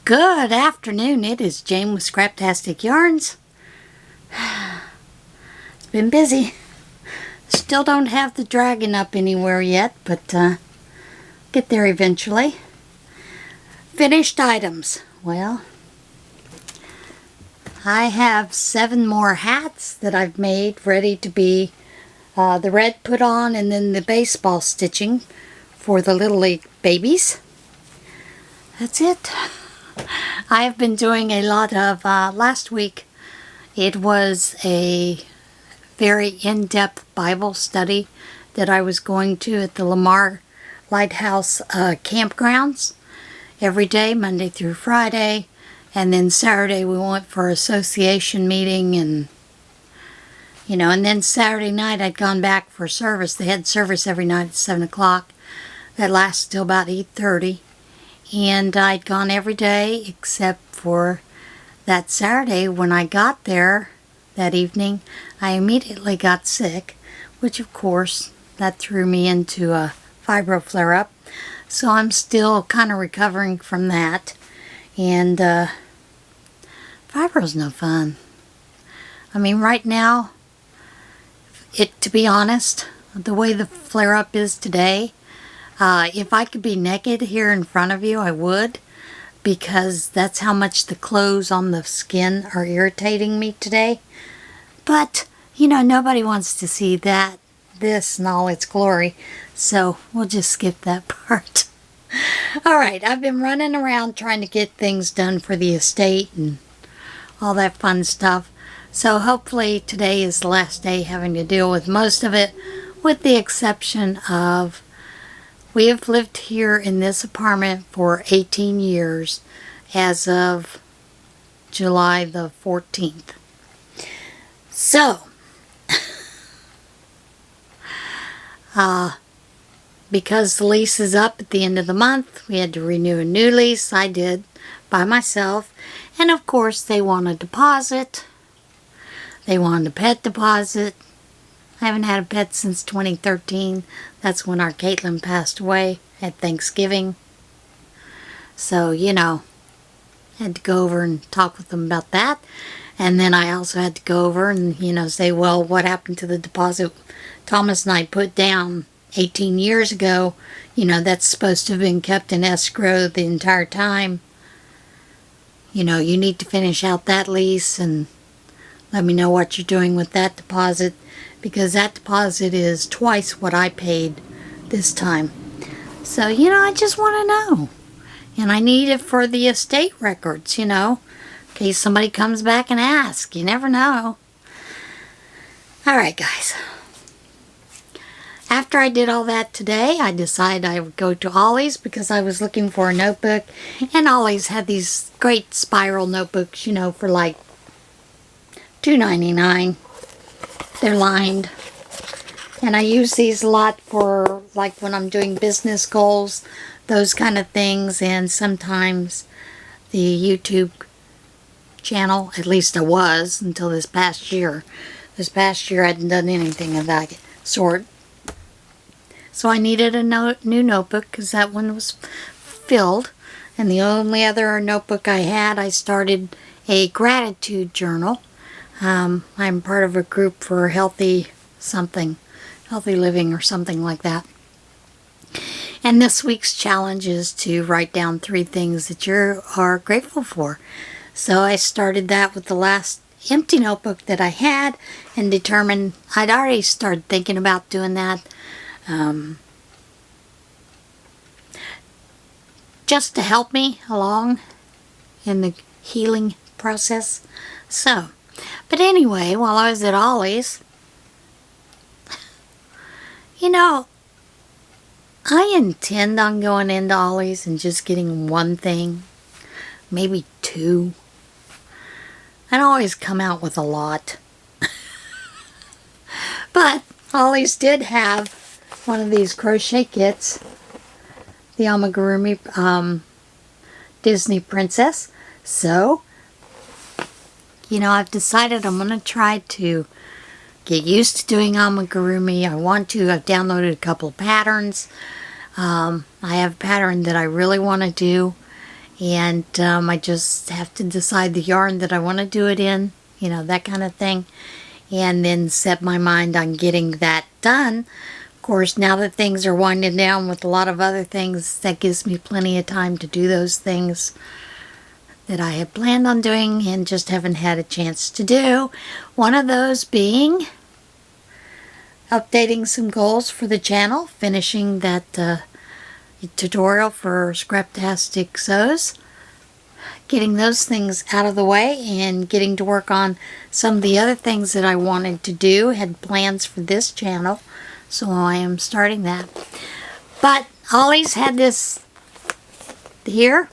Good afternoon. It is Jane with Scraptasticyarns. It's been busy. Still don't have the dragon up anywhere yet, but get there eventually. Finished items. Well, I have 7 more hats that I've made ready to be the red put on and then the baseball stitching for the Little League babies. That's it. I have been doing a lot of, last week it was a very in-depth Bible study that I was going to at the Lamar Lighthouse campgrounds every day, Monday through Friday, and then Saturday we went for association meeting and then Saturday night I'd gone back for service. They had service every night at 7 o'clock. That lasted till about 8:30. And I'd gone every day except for that Saturday. When I got there that evening, I immediately got sick, which of course that threw me into a fibro flare-up. So I'm still kind of recovering from that. And fibro's no fun. I mean, right now, to be honest, the way the flare-up is today, if I could be naked here in front of you, I would, because that's how much the clothes on the skin are irritating me today. But, nobody wants to see this in all its glory, so we'll just skip that part. Alright, I've been running around trying to get things done for the estate and all that fun stuff. So hopefully today is the last day having to deal with most of it, with the exception of we have lived here in this apartment for 18 years as of July the 14th. So, because the lease is up at the end of the month, we had to renew a new lease. I did by myself. And of course, they want a deposit. They wanted a pet deposit. I haven't had a pet since 2013. That's when our Caitlin passed away at Thanksgiving. So, had to go over and talk with them about that. And then I also had to go over and, say, well, what happened to the deposit Thomas and I put down 18 years ago? That's supposed to have been kept in escrow the entire time. You need to finish out that lease and let me know what you're doing with that deposit, because that deposit is twice what I paid this time. So, I just want to know. And I need it for the estate records, in case somebody comes back and asks. You never know. Alright, guys. After I did all that today, I decided I would go to Ollies because I was looking for a notebook. And Ollies had these great spiral notebooks, for like $2.99. They're lined. And I use these a lot for like when I'm doing business goals, those kind of things, and sometimes the YouTube channel, at least I was until this past year. This past year I hadn't done anything of that sort. So I needed a new notebook because that one was filled. And the only other notebook I had, I started a gratitude journal. I'm part of a group for healthy living or something like that. And this week's challenge is to write down 3 things that you are grateful for. So I started that with the last empty notebook that I had and determined I'd already started thinking about doing that. Just to help me along in the healing process. So, but anyway, while I was at Ollies, I intend on going into Ollies and just getting one thing, maybe 2. I don't always come out with a lot. But Ollies did have one of these crochet kits, the amigurumi Disney Princess. So, I've decided I'm going to try to get used to doing amigurumi. I've downloaded a couple of patterns. I have a pattern that I really want to do, And I just have to decide the yarn that I want to do it in, you know, that kind of thing. And then set my mind on getting that done. Of course, now that things are winding down with a lot of other things, that gives me plenty of time to do those things that I had planned on doing and just haven't had a chance to do. One of those being updating some goals for the channel, finishing that tutorial for Scraptastic sews, getting those things out of the way and getting to work on some of the other things that I wanted to do, had plans for this channel, so I am starting that. But Ollies had this here,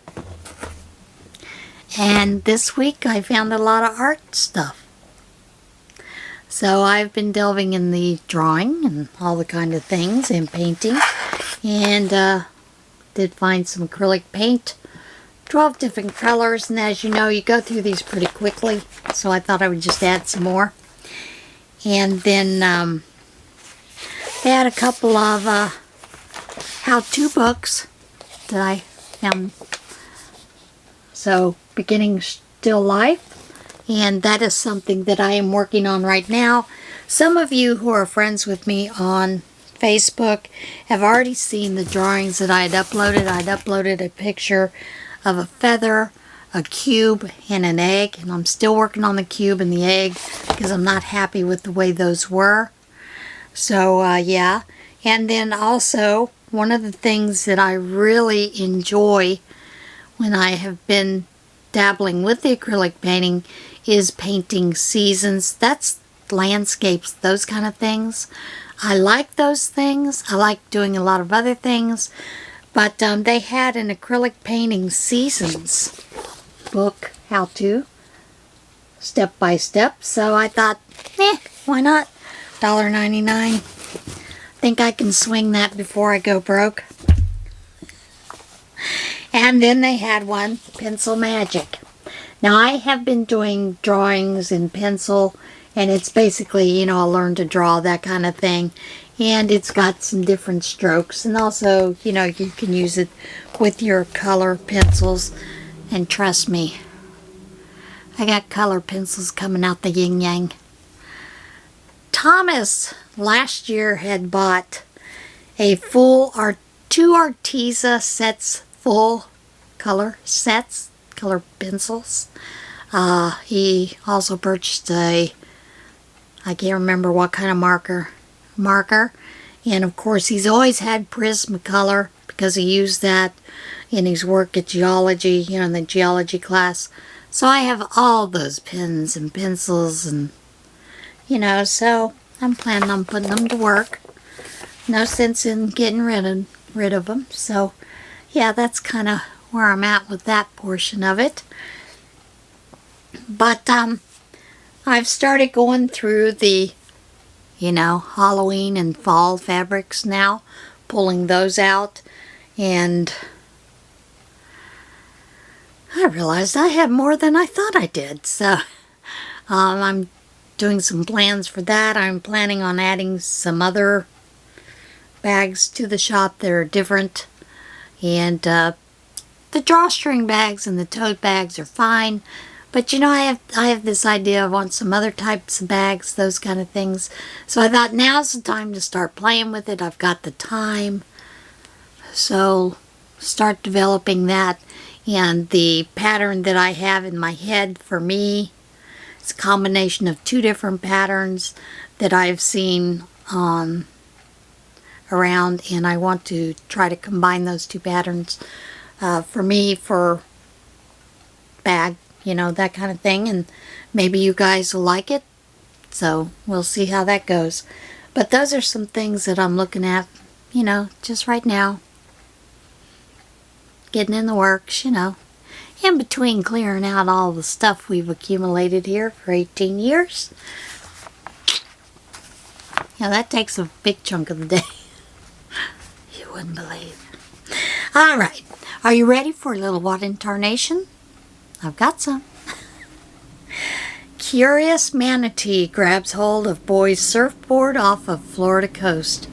and this week I found a lot of art stuff. So I've been delving in the drawing and all the kind of things and painting, and did find some acrylic paint, 12 different colors, and as you know, you go through these pretty quickly, so I thought I would just add some more. And then they had a couple of how-to books that I found. So, Beginning Still Life, and that is something that I am working on right now. Some of you who are friends with me on Facebook have already seen the drawings that I had uploaded. I'd uploaded a picture of a feather, a cube, and an egg, and I'm still working on the cube and the egg because I'm not happy with the way those were. So yeah, and then also one of the things that I really enjoy when I have been dabbling with the acrylic painting is painting seasons. That's landscapes, those kind of things. I like those things. I like doing a lot of other things. But they had an acrylic painting seasons book, how to, step by step. So I thought, why not? $1.99. Think I can swing that before I go broke. And then they had one, Pencil Magic. Now I have been doing drawings in pencil, and it's basically, you know, a learn to draw, that kind of thing. And it's got some different strokes, and also, you know, you can use it with your color pencils. And trust me, I got color pencils coming out the yin-yang. Thomas last year had bought a full two Arteza sets, full color sets, color pencils. He also purchased I can't remember what kind of marker, and of course he's always had Prismacolor because he used that in his work at geology, you know, in the geology class. So I have all those pens and pencils, and you know, so I'm planning on putting them to work. No sense in getting rid of them. So yeah, that's kind of where I'm at with that portion of it. But I've started going through the, you know, Halloween and fall fabrics now, pulling those out, and I realized I have more than I thought I did. So I'm doing some plans for that. I'm planning on adding some other bags to the shop that are different, and the drawstring bags and the tote bags are fine. But you know, I have this idea. I want some other types of bags, those kind of things. So I thought now's the time to start playing with it. I've got the time. So start developing that. And the pattern that I have in my head for me, it's a combination of two different patterns that I've seen around. And I want to try to combine those two patterns for me for bag. You know, that kind of thing, and maybe you guys will like it, so we'll see how that goes. But those are some things that I'm looking at, you know, just right now, getting in the works, you know, in between clearing out all the stuff we've accumulated here for 18 years. Yeah, that takes a big chunk of the day. You wouldn't believe. All right, are you ready for a little what in tarnation? I've got some. Curious manatee grabs hold of boy's surfboard off of Florida coast.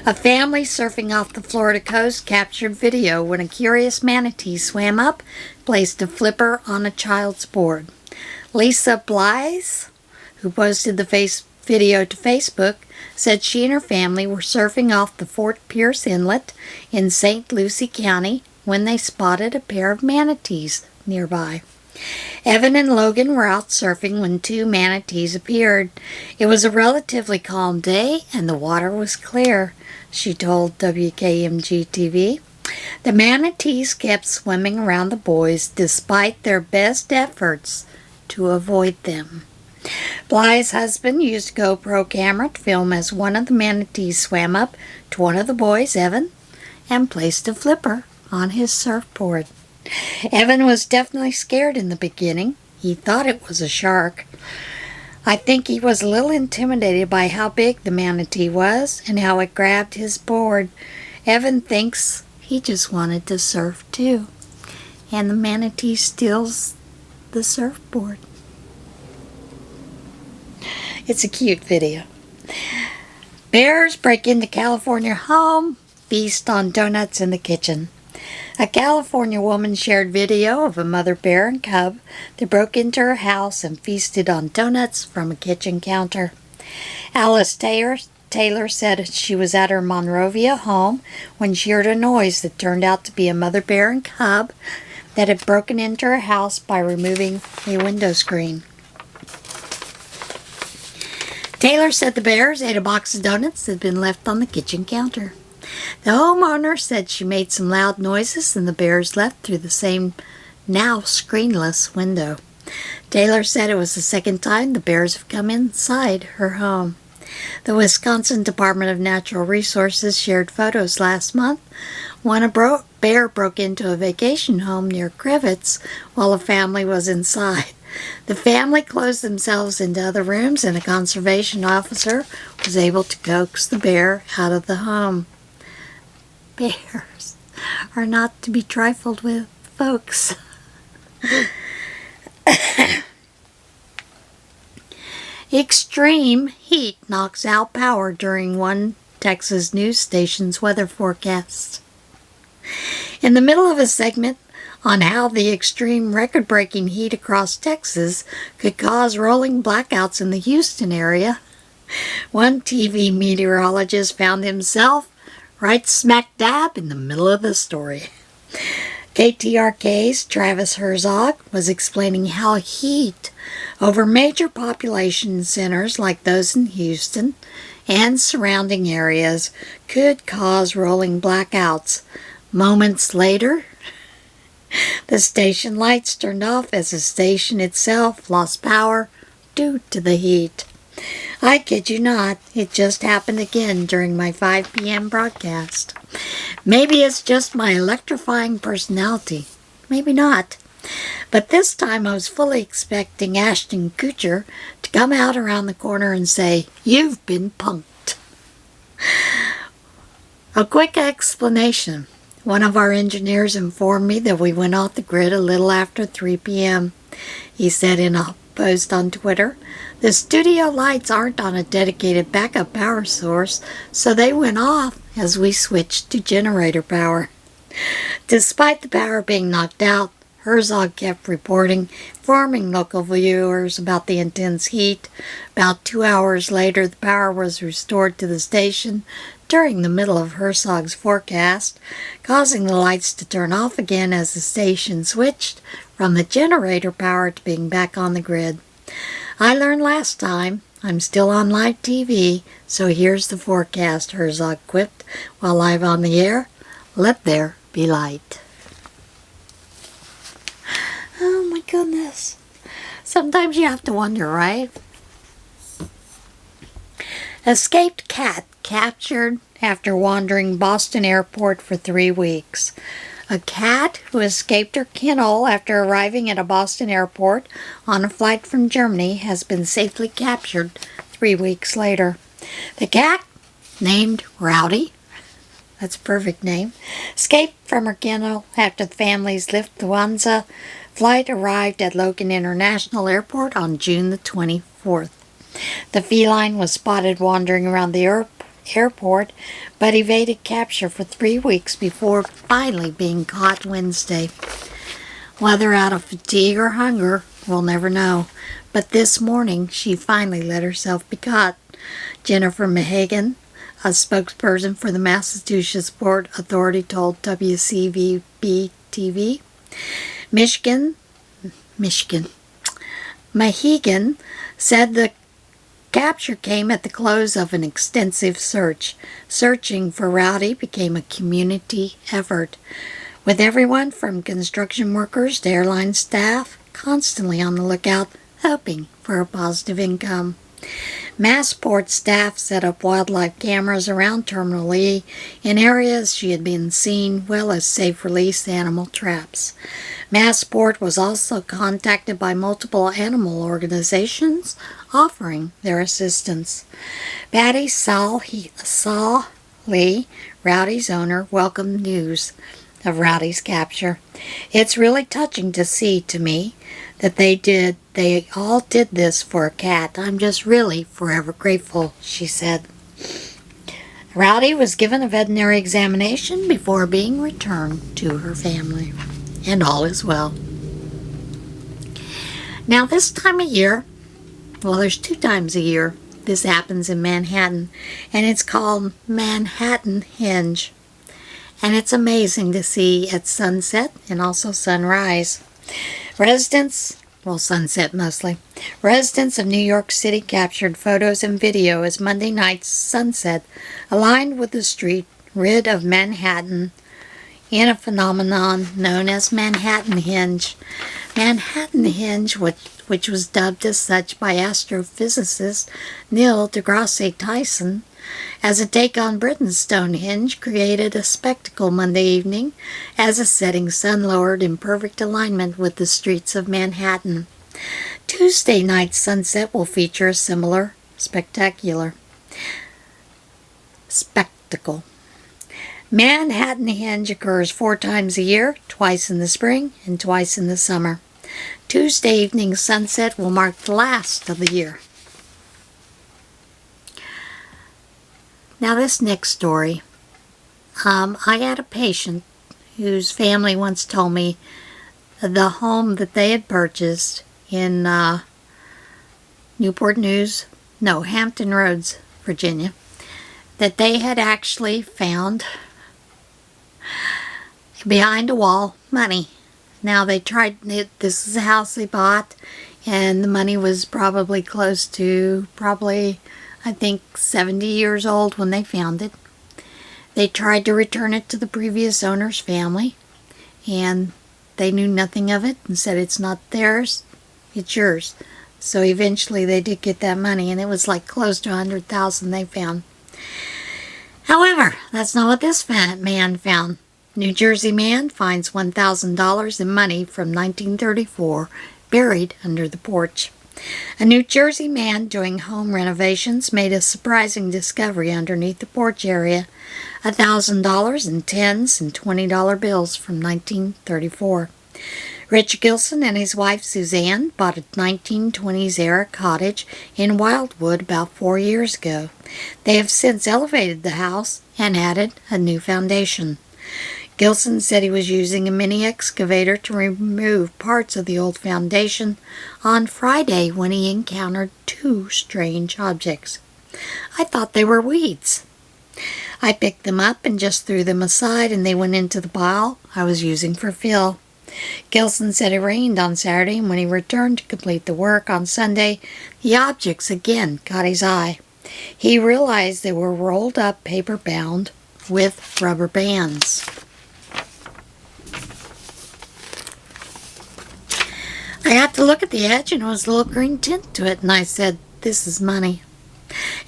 A family surfing off the Florida coast captured video when a curious manatee swam up, placed a flipper on a child's board. Lisa Blythe, who posted the video to Facebook, said she and her family were surfing off the Fort Pierce Inlet in St. Lucie County when they spotted a pair of manatees nearby. Evan and Logan were out surfing when two manatees appeared. It was a relatively calm day and the water was clear, she told WKMG-TV. The manatees kept swimming around the boys despite their best efforts to avoid them. Bly's husband used a GoPro camera to film as one of the manatees swam up to one of the boys, Evan, and placed a flipper on his surfboard. Evan was definitely scared in the beginning. He thought it was a shark. I think he was a little intimidated by how big the manatee was and how it grabbed his board. Evan thinks he just wanted to surf too. And the manatee steals the surfboard. It's a cute video. Bears break into California home, feast on donuts in the kitchen. A California woman shared video of a mother bear and cub that broke into her house and feasted on donuts from a kitchen counter. Alice Taylor said she was at her Monrovia home when she heard a noise that turned out to be a mother bear and cub that had broken into her house by removing a window screen. Taylor said the bears ate a box of donuts that had been left on the kitchen counter. The homeowner said she made some loud noises and the bears left through the same, now screenless, window. Taylor said it was the second time the bears have come inside her home. The Wisconsin Department of Natural Resources shared photos last month when a bear broke into a vacation home near Crivets while a family was inside. The family closed themselves into other rooms and a conservation officer was able to coax the bear out of the home. Bears are not to be trifled with, folks. Extreme heat knocks out power during one Texas news station's weather forecast. In the middle of a segment on how the extreme record-breaking heat across Texas could cause rolling blackouts in the Houston area, one TV meteorologist found himself right smack dab in the middle of the story. KTRK's Travis Herzog was explaining how heat over major population centers like those in Houston and surrounding areas could cause rolling blackouts. Moments later, the station lights turned off as the station itself lost power due to the heat. I kid you not, it just happened again during my 5 p.m. broadcast. Maybe it's just my electrifying personality. Maybe not. But this time I was fully expecting Ashton Kutcher to come out around the corner and say, "You've been punked." A quick explanation. One of our engineers informed me that we went off the grid a little after 3 p.m. He said in a post on Twitter, "The studio lights aren't on a dedicated backup power source, so they went off as we switched to generator power." Despite the power being knocked out, Herzog kept reporting, informing local viewers about the intense heat. About 2 hours later, the power was restored to the station during the middle of Herzog's forecast, causing the lights to turn off again as the station switched from the generator power to being back on the grid. I learned last time I'm still on live TV, so here's the forecast, Herzog quipped while live on the air. Let there be light. Oh my goodness. Sometimes you have to wonder, right? Escaped cat captured after wandering Boston airport for 3 weeks. A cat who escaped her kennel after arriving at a Boston airport on a flight from Germany has been safely captured 3 weeks later. The cat, named Rowdy, that's a perfect name, escaped from her kennel after the family's Lufthansa flight arrived at Logan International Airport on June the 24th. The feline was spotted wandering around the airport, but evaded capture for 3 weeks before finally being caught Wednesday. Whether out of fatigue or hunger, we'll never know. But this morning, she finally let herself be caught. Jennifer Mahagan, a spokesperson for the Massachusetts Port Authority, told WCVB-TV. Michigan. Mahagan said the capture came at the close of an extensive search. Searching for Rowdy became a community effort, with everyone from construction workers to airline staff constantly on the lookout, hoping for a positive income. Massport staff set up wildlife cameras around Terminal E in areas she had been seen, well as safe release animal traps. Massport was also contacted by multiple animal organizations offering their assistance. Patty Lee, Rowdy's owner, welcomed news of Rowdy's capture. It's really touching to see, to me, that they all did this for a cat. I'm just really forever grateful, she said. Rowdy was given a veterinary examination before being returned to her family. And all is well. Now this time of year, well, there's 2 times a year this happens in Manhattan, and it's called Manhattanhenge. And it's amazing to see at sunset and also sunrise. Sunset mostly. Residents of New York City captured photos and video as Monday night's sunset aligned with the street rid of Manhattan in a phenomenon known as Manhattanhenge. Manhattanhenge, which was dubbed as such by astrophysicist Neil deGrasse Tyson, as a take on Britain's Stonehenge, created a spectacle Monday evening as a setting sun lowered in perfect alignment with the streets of Manhattan. Tuesday night's sunset will feature a similar spectacle. Manhattanhenge occurs 4 times a year, twice in the spring and twice in the summer. Tuesday evening sunset will mark the last of the year. Now this next story, I had a patient whose family once told me the home that they had purchased in Hampton Roads, Virginia, that they had actually found behind a wall money. Now this is a house they bought, and the money was probably close to, I think 70 years old when they found it. They tried to return it to the previous owner's family, and they knew nothing of it and said, it's not theirs, it's yours. So eventually they did get that money, and it was like close to $100,000 they found. However, that's not what this man found. New Jersey man finds $1,000 in money from 1934 buried under the porch. A New Jersey man doing home renovations made a surprising discovery underneath the porch area. $1,000 in $10s and $20 bills from 1934. Rich Gilson and his wife Suzanne bought a 1920s-era cottage in Wildwood about 4 years ago. They have since elevated the house and added a new foundation. Gilson said he was using a mini excavator to remove parts of the old foundation on Friday when he encountered 2 strange objects. I thought they were weeds. I picked them up and just threw them aside, and they went into the pile I was using for fill. Gilson said it rained on Saturday, and when he returned to complete the work on Sunday, the objects again caught his eye. He realized they were rolled up paper bound with rubber bands. I had to look at the edge, and there was a little green tint to it, and I said, this is money.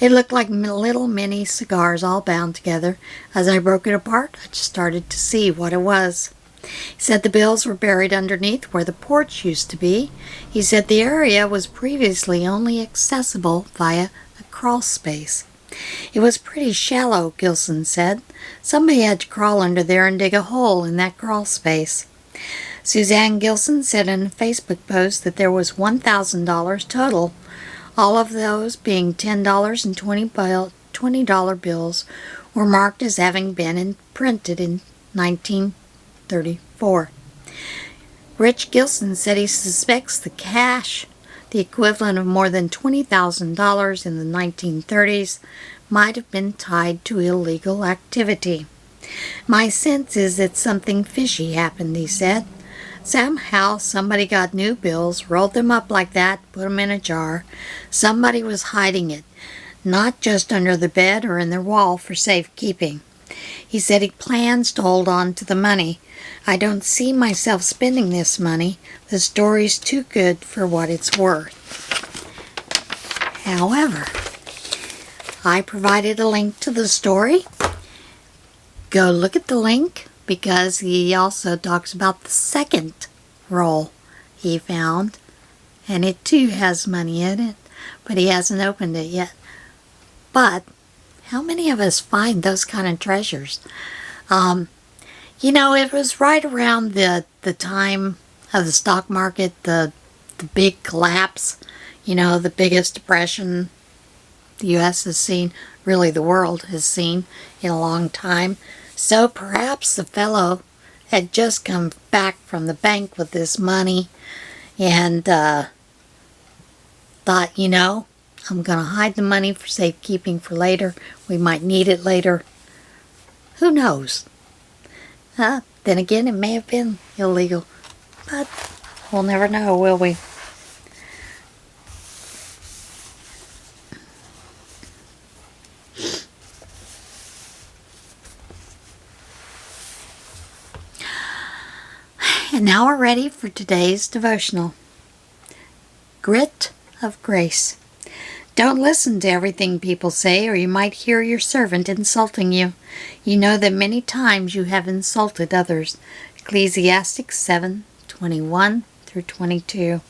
It looked like little mini cigars all bound together. As I broke it apart, I just started to see what it was. He said the bills were buried underneath where the porch used to be. He said the area was previously only accessible via a crawl space. It was pretty shallow, Gilson said. Somebody had to crawl under there and dig a hole in that crawl space. Suzanne Gilson said in a Facebook post that there was $1,000 total, all of those being $10 and $20 $20 bills were marked as having been printed in 1934. Rich Gilson said he suspects the cash, the equivalent of more than $20,000 in the 1930s, might have been tied to illegal activity. My sense is that something fishy happened, he said. Somehow somebody got new bills, rolled them up like that, put them in a jar. Somebody was hiding it, not just under the bed or in their wall for safekeeping. He said he plans to hold on to the money. I don't see myself spending this money. The story's too good for what it's worth. However, I provided a link to the story. Go look at the link, because he also talks about the second roll he found, and it too has money in it, but he hasn't opened it yet. But how many of us find those kind of treasures? You know, it was right around the time of the stock market, the big collapse, you know, the biggest depression the U.S. has seen, really the world has seen in a long time. So perhaps the fellow had just come back from the bank with this money and thought, you know, I'm going to hide the money for safekeeping for later. We might need it later. Who knows? Then again, it may have been illegal. But we'll never know, will we? And now we're ready for today's devotional. Grit of Grace. Don't listen to everything people say, or you might hear your servant insulting you. You know that many times you have insulted others. Ecclesiastes 7:21 through 22.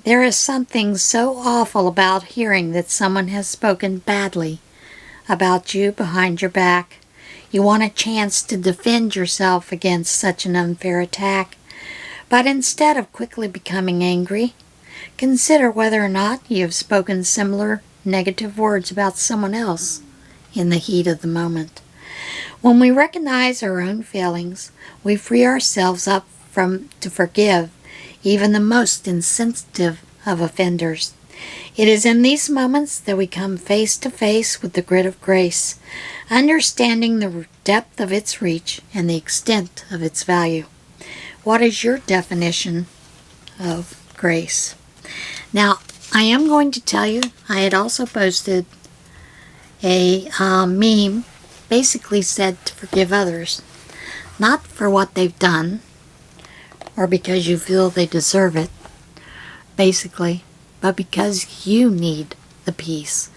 There is something so awful about hearing that someone has spoken badly about you behind your back. You want a chance to defend yourself against such an unfair attack. But instead of quickly becoming angry, consider whether or not you have spoken similar negative words about someone else in the heat of the moment. When we recognize our own failings, we free ourselves up to forgive even the most insensitive of offenders. It is in these moments that we come face to face with the grit of grace, understanding the depth of its reach and the extent of its value. What is your definition of grace? Now, I am going to tell you, I had also posted a meme, basically said to forgive others, not for what they've done, or because you feel they deserve it, basically, but because you need the peace.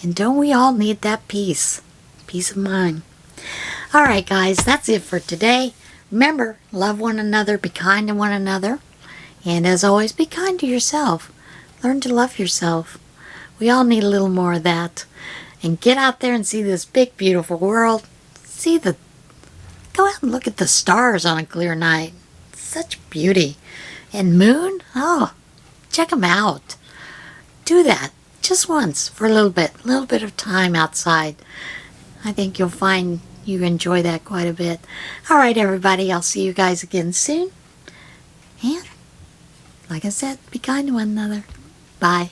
And don't we all need that peace? Peace of mind. Alright guys, that's it for today. Remember, love one another, be kind to one another, and as always, be kind to yourself. Learn to love yourself. We all need a little more of that. And get out there and see this big, beautiful world. Go out and look at the stars on a clear night. Such beauty. And moon? Oh, check them out. Do that just once for a little bit of time outside. I think you'll find you enjoy that quite a bit. Alright everybody, I'll see you guys again soon. And, like I said, be kind to one another. Bye.